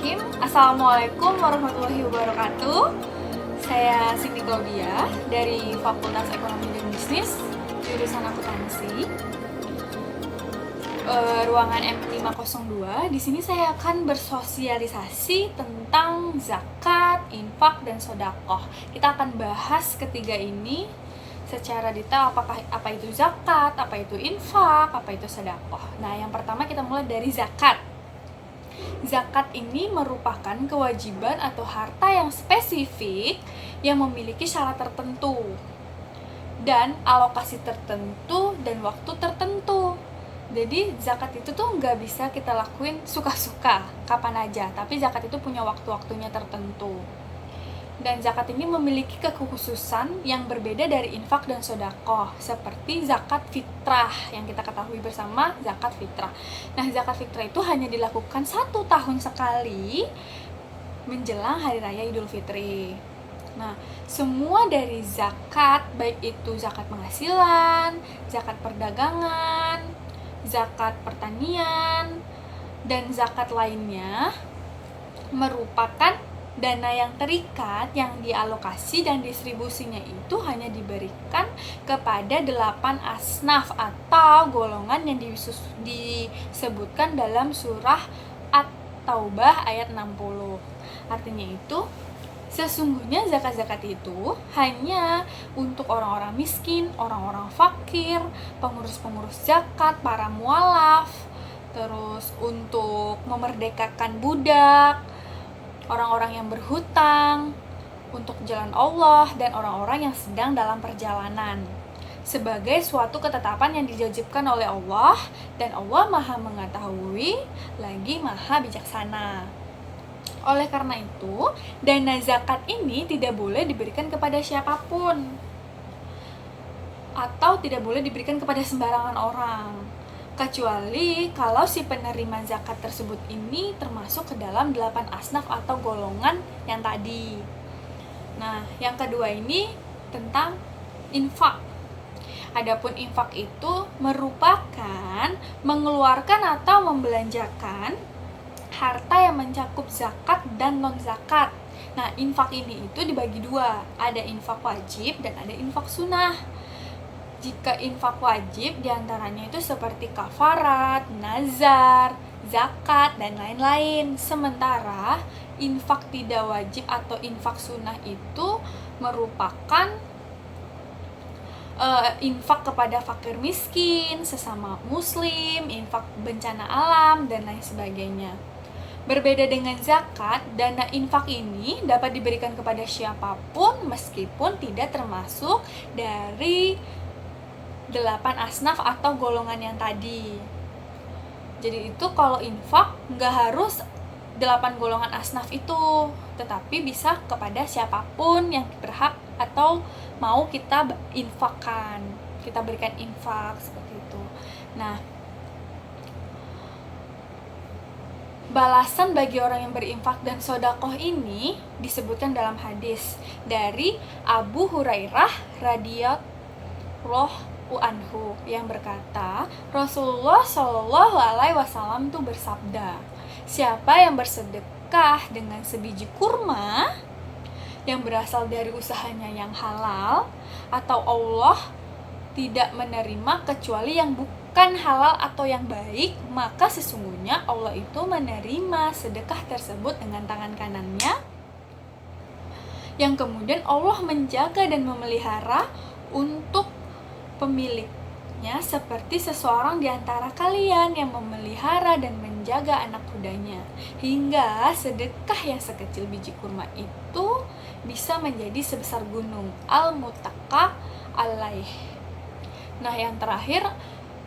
Bismillahirrahmanirrahim. Assalamualaikum warahmatullahi wabarakatuh. Saya Siti Claudia dari Fakultas Ekonomi dan Bisnis, jurusan akuntansi. Ruangan M502. Di sini saya akan bersosialisasi tentang zakat, infak, dan sedekah. Kita akan bahas ketiga ini secara detail, apa itu zakat, apa itu infak, apa itu sedekah. Nah, yang pertama kita mulai dari zakat. Zakat ini merupakan kewajiban atau harta yang spesifik yang memiliki syarat tertentu dan alokasi tertentu dan waktu tertentu. Jadi zakat itu tuh nggak bisa kita lakuin suka-suka kapan aja, tapi zakat itu punya waktu-waktunya tertentu. Dan zakat ini memiliki kekhususan yang berbeda dari infak dan sedekah, seperti zakat fitrah yang kita ketahui bersama, zakat fitrah. Nah, zakat fitrah itu hanya dilakukan 1 tahun sekali menjelang Hari Raya Idul Fitri. Nah, semua dari zakat, baik itu zakat penghasilan, zakat perdagangan, zakat pertanian, dan zakat lainnya merupakan dana yang terikat yang dialokasi dan distribusinya itu hanya diberikan kepada 8 asnaf atau golongan yang disebutkan dalam surah At-Taubah ayat 60. Artinya itu, sesungguhnya zakat-zakat itu hanya untuk orang-orang miskin, orang-orang fakir, pengurus-pengurus zakat, para mualaf, terus untuk memerdekakan budak, orang-orang yang berhutang untuk jalan Allah, dan orang-orang yang sedang dalam perjalanan, sebagai suatu ketetapan yang diwajibkan oleh Allah, dan Allah Maha Mengetahui lagi Maha Bijaksana. Oleh karena itu, dana zakat ini tidak boleh diberikan kepada siapapun atau tidak boleh diberikan kepada sembarangan orang, kecuali kalau si penerima zakat tersebut ini termasuk ke dalam 8 asnaf atau golongan yang tadi. Nah, yang kedua ini tentang infak. Adapun infak itu merupakan mengeluarkan atau membelanjakan harta yang mencakup zakat dan non-zakat. Nah, infak ini itu dibagi dua, ada infak wajib dan ada infak sunnah. Jika infak wajib diantaranya itu seperti kafarat, nazar, zakat, dan lain-lain. Sementara infak tidak wajib atau infak sunnah itu merupakan infak kepada fakir miskin, sesama muslim, infak bencana alam, dan lain sebagainya. Berbeda dengan zakat, dana infak ini dapat diberikan kepada siapapun meskipun tidak termasuk dari 8 asnaf atau golongan yang tadi. Jadi itu kalau infak nggak harus 8 golongan asnaf itu, tetapi bisa kepada siapapun yang berhak atau mau kita infakkan, kita berikan infak seperti itu. Nah, balasan bagi orang yang berinfak dan sedekah ini disebutkan dalam hadis dari Abu Hurairah radhiyallahu anhu yang berkata, Rasulullah Shallallahu alaihi wasallam tuh bersabda, siapa yang bersedekah dengan sebiji kurma yang berasal dari usahanya yang halal, atau Allah tidak menerima kecuali yang bukan halal atau yang baik, maka sesungguhnya Allah itu menerima sedekah tersebut dengan tangan kanannya, yang kemudian Allah menjaga dan memelihara untuk pemiliknya, seperti seseorang di antara kalian yang memelihara dan menjaga anak kudanya, hingga sedekah yang sekecil biji kurma itu bisa menjadi sebesar gunung. Al-Muttafaq alaih. Nah, yang terakhir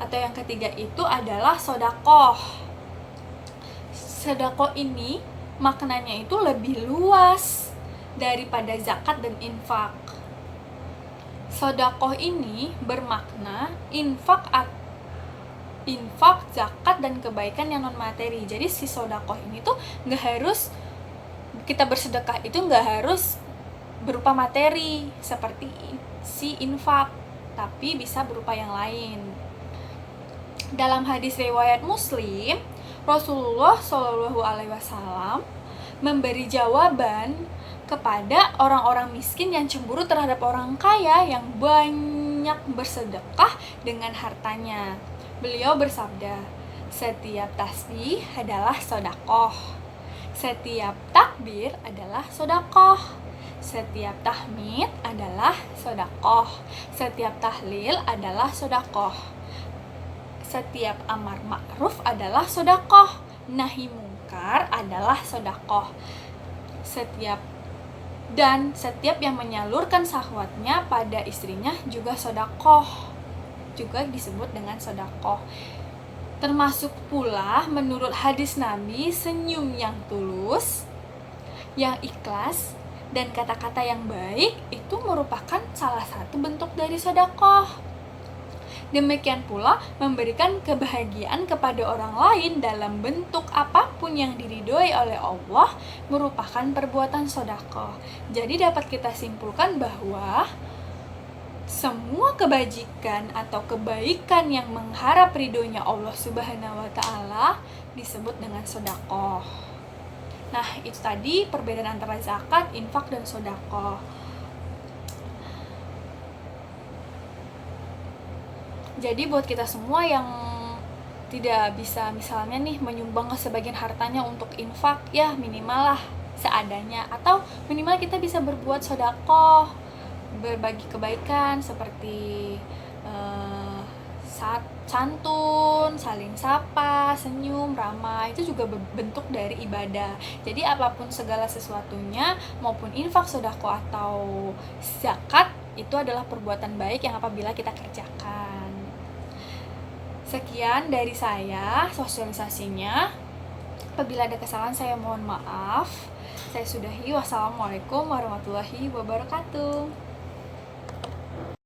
atau yang ketiga itu adalah sedekah. Sedekah ini maknanya itu lebih luas daripada zakat dan infak. Sedekah ini bermakna infak, zakat, dan kebaikan yang non materi. Jadi si sedekah ini tuh nggak harus kita bersedekah itu nggak harus berupa materi seperti si infak, tapi bisa berupa yang lain. Dalam hadis riwayat Muslim, Rasulullah Shallallahu Alaihi Wasallam memberi jawaban kepada orang-orang miskin yang cemburu terhadap orang kaya yang banyak bersedekah dengan hartanya. Beliau bersabda, setiap tasbih adalah sodakoh, setiap takbir adalah sodakoh, setiap tahmid adalah sodakoh, setiap tahlil adalah sodakoh, setiap amar ma'ruf adalah sodakoh, nahi mungkar adalah sodakoh, setiap yang menyalurkan syahwatnya pada istrinya juga sodakoh, juga disebut dengan sodakoh. Termasuk pula menurut hadis Nabi, senyum yang tulus, yang ikhlas, dan kata-kata yang baik itu merupakan salah satu bentuk dari sodakoh. Demikian pula memberikan kebahagiaan kepada orang lain dalam bentuk apapun yang diridhoi oleh Allah merupakan perbuatan sodakoh. Jadi dapat kita simpulkan bahwa semua kebajikan atau kebaikan yang mengharap ridhonya Allah Subhanahu wa Ta'ala disebut dengan sodakoh. Nah, itu tadi perbedaan antara zakat, infak, dan sodakoh. Jadi buat kita semua yang tidak bisa misalnya nih menyumbang sebagian hartanya untuk infak, ya minimal lah seadanya, atau minimal kita bisa berbuat sodakoh, berbagi kebaikan seperti santun, saling sapa, senyum, ramah, itu juga bentuk dari ibadah. Jadi apapun segala sesuatunya, maupun infak, sodakoh, atau zakat, itu adalah perbuatan baik yang apabila kita kerjakan. Sekian dari saya sosialisasinya. Apabila ada kesalahan saya mohon maaf. Saya sudahi. Wassalamualaikum warahmatullahi wabarakatuh.